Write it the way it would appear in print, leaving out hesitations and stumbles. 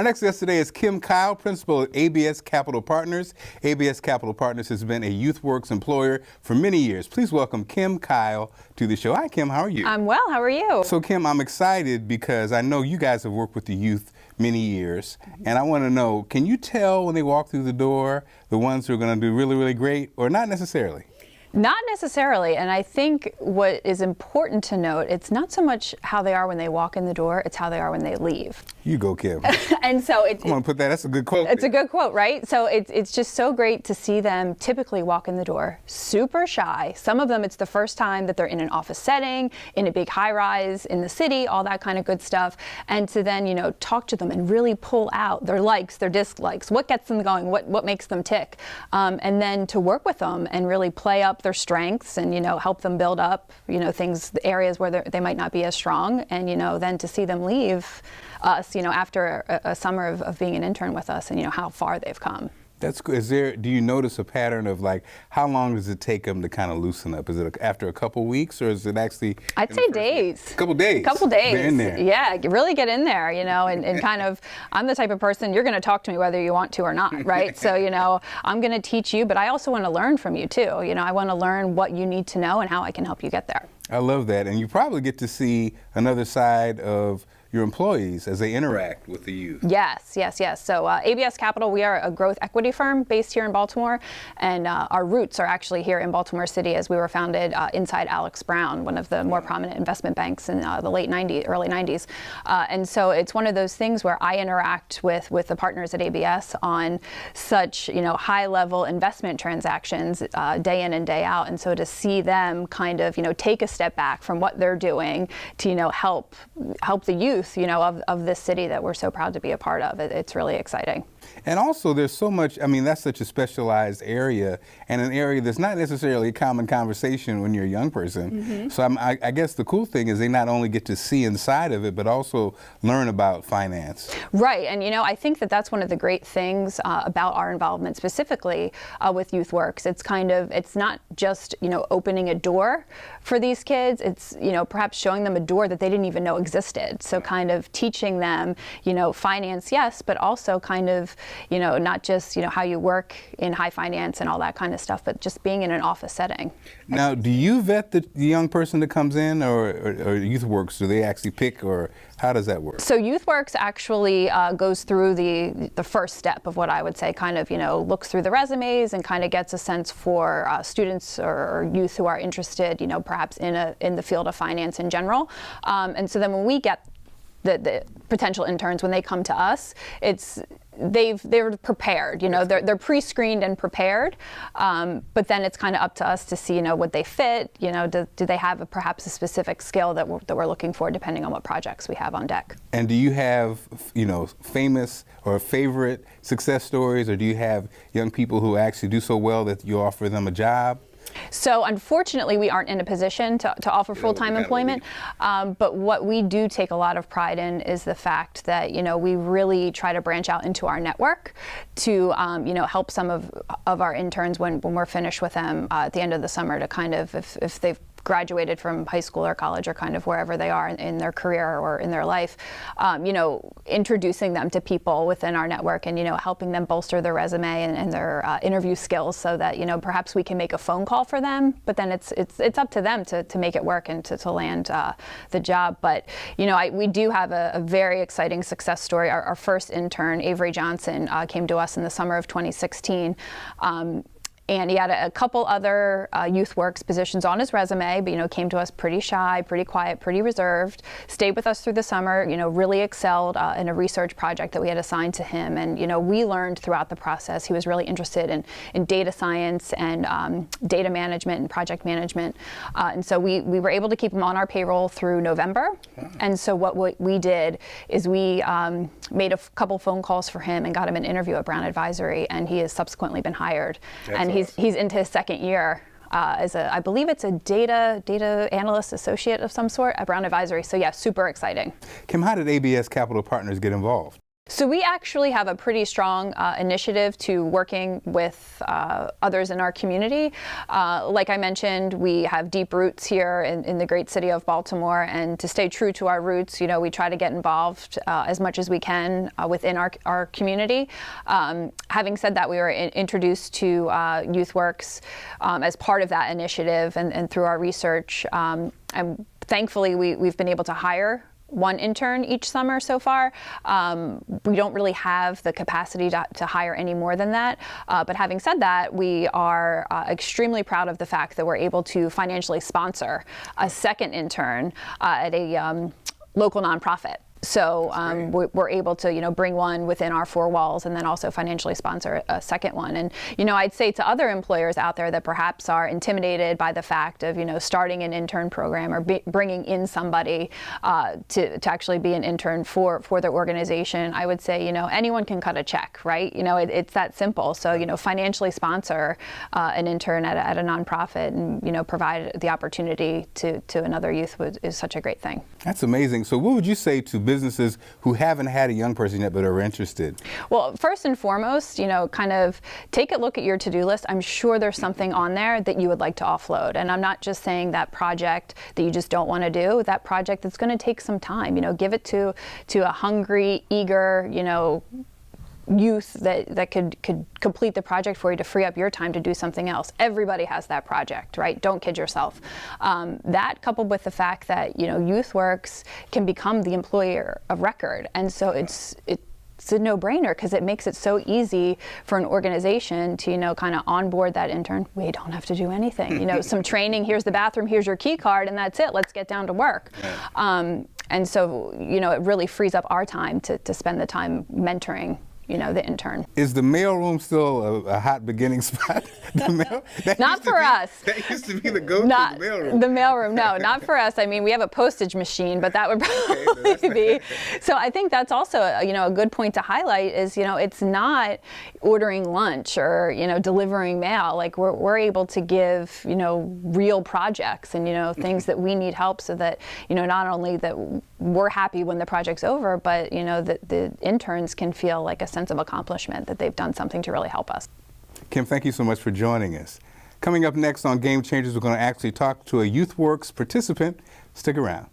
Our next guest today is Kile, principal at ABS Capital Partners. ABS Capital Partners has been a YouthWorks employer for many years. Please welcome Kile to the show. Hi, Kim. How are you? I'm well. How are you? So, Kim, I'm excited because I know you guys have worked with the youth many years, and I want to know, can you tell when they walk through the door the ones who are going to do really, really great, or not necessarily? Not necessarily, and I think what is important to note, it's not so much how they are when they walk in the door, it's how they are when they leave. You go, Kim. And so I'm going to put that, that's a good quote. It's a good quote, right? So it's just so great to see them typically walk in the door, super shy. Some of them, it's the first time that they're in an office setting, in a big high rise, in the city, all that kind of good stuff. And to then, you know, talk to them and really pull out their likes, their dislikes, what gets them going, what makes them tick. And then to work with them and really play up their strengths and, you know, help them build up, you know, things, the areas where they might not be as strong. And, you know, then to see them leave us, you know, after a summer of being an intern with us and, you know, how far they've come. That's good. Do you notice a pattern of, like, how long does it take them to kind of loosen up? Is it after a couple weeks, or is it actually? I'd say days. A couple days. Couple days. They're in there. Yeah, really get in there, you know, and kind of, I'm the type of person, you're going to talk to me whether you want to or not, right? So, you know, I'm going to teach you, but I also want to learn from you too. You know, I want to learn what you need to know and how I can help you get there. I love that. And you probably get to see another side of your employees as they interact with the youth. Yes, yes, yes. So ABS Capital, we are a growth equity firm based here in Baltimore, and our roots are actually here in Baltimore City, as we were founded inside Alex Brown, one of the more prominent investment banks in the late 90s, early 90s. And so it's one of those things where I interact with the partners at ABS on such, you know, high-level investment transactions day in and day out. And so to see them kind of, you know, take a step back from what they're doing to, you know, help the youth, you know, of this city that we're so proud to be a part of. It's really exciting. And also there's so much, I mean, that's such a specialized area, and an area that's not necessarily a common conversation when you're a young person. Mm-hmm. So I guess the cool thing is they not only get to see inside of it, but also learn about finance. Right, and you know, I think that that's one of the great things about our involvement specifically with YouthWorks. It's kind of, it's not just, you know, opening a door for these kids, it's, you know, perhaps showing them a door that they didn't even know existed. So kind of teaching them, you know, finance, yes, but also kind of, you know, not just, you know, how you work in high finance and all that kind of stuff, but just being in an office setting. Now, do you vet the young person that comes in, or YouthWorks, do they actually pick, or how does that work? So YouthWorks actually goes through the first step of what I would say, kind of, you know, looks through the resumes and kind of gets a sense for students or youth who are interested, you know, perhaps in the field of finance in general. And so then when we get the potential interns, when they come to us, they're prepared, you know, they're pre-screened and prepared, but then it's kind of up to us to see, you know, would they fit, you know, do they have perhaps a specific skill that we're looking for, depending on what projects we have on deck. And do you have, you know, famous or favorite success stories, or do you have young people who actually do so well that you offer them a job? So unfortunately, we aren't in a position to offer full-time employment, but what we do take a lot of pride in is the fact that, you know, we really try to branch out into our network to, you know, help some of our interns when we're finished with them at the end of the summer to kind of, if they've graduated from high school or college or kind of wherever they are in their career or in their life, you know, introducing them to people within our network and, you know, helping them bolster their resume and their interview skills so that, you know, perhaps we can make a phone call for them, but then it's up to them to make it work and to land the job. But, you know, we do have a very exciting success story. Our first intern, Avery Johnson, came to us in the summer of 2016. And he had a couple other YouthWorks positions on his resume, but, you know, came to us pretty shy, pretty quiet, pretty reserved, stayed with us through the summer, you know, really excelled in a research project that we had assigned to him. And, you know, we learned throughout the process he was really interested in data science and data management and project management. And so we were able to keep him on our payroll through November. And so what we did is we made a couple phone calls for him and got him an interview at Brown Advisory, and he has subsequently been hired. And he's into his second year as I believe it's a data analyst associate of some sort at Brown Advisory. So yeah, super exciting. Kim, how did ABS Capital Partners get involved? So we actually have a pretty strong initiative to working with others in our community. Like I mentioned, we have deep roots here in the great city of Baltimore, and to stay true to our roots, we try to get involved as much as we can within our community. Having said that, we were introduced to YouthWorks as part of that initiative and through our research. And thankfully, we've been able to hire one intern each summer so far. We don't really have the capacity to hire any more than that. But having said that, we are extremely proud of the fact that we're able to financially sponsor a second intern at a local nonprofit. So we're able to, bring one within our four walls and then also financially sponsor a second one. And, I'd say to other employers out there that perhaps are intimidated by the fact of, starting an intern program or bringing in somebody to actually be an intern for their organization, I would say, anyone can cut a check, right? It's that simple. So, financially sponsor an intern at a nonprofit and, provide the opportunity to another youth is such a great thing. That's amazing. So what would you say to businesses who haven't had a young person yet but are interested? Well, first and foremost, kind of take a look at your to-do list. I'm sure there's something on there that you would like to offload. And I'm not just saying that project that you just don't want to do, that project that's going to take some time. Give it to a hungry, eager, youth that could complete the project for you to free up your time to do something else. Everybody has that project, right? Don't kid yourself. That coupled with the fact that, YouthWorks can become the employer of record. And so it's a no-brainer because it makes it so easy for an organization to, kind of onboard that intern. We don't have to do anything. Some training, here's the bathroom, here's your key card, and that's it. Let's get down to work. And so, it really frees up our time to spend the time mentoring the intern. Is the mailroom still a hot beginning spot? Not for us. That used to be the go-to, not the mailroom. The mailroom, no, not for us. I mean, we have a postage machine, but that would probably be. So I think that's also, a good point to highlight is, it's not ordering lunch or, delivering mail. Like we're able to give, real projects and, things that we need help so that, not only that we're happy when the project's over, but, that the interns can feel like a sense of accomplishment that they've done something to really help us. Kim, thank you so much for joining us. Coming up next on Game Changers, we're going to actually talk to a YouthWorks participant. Stick around.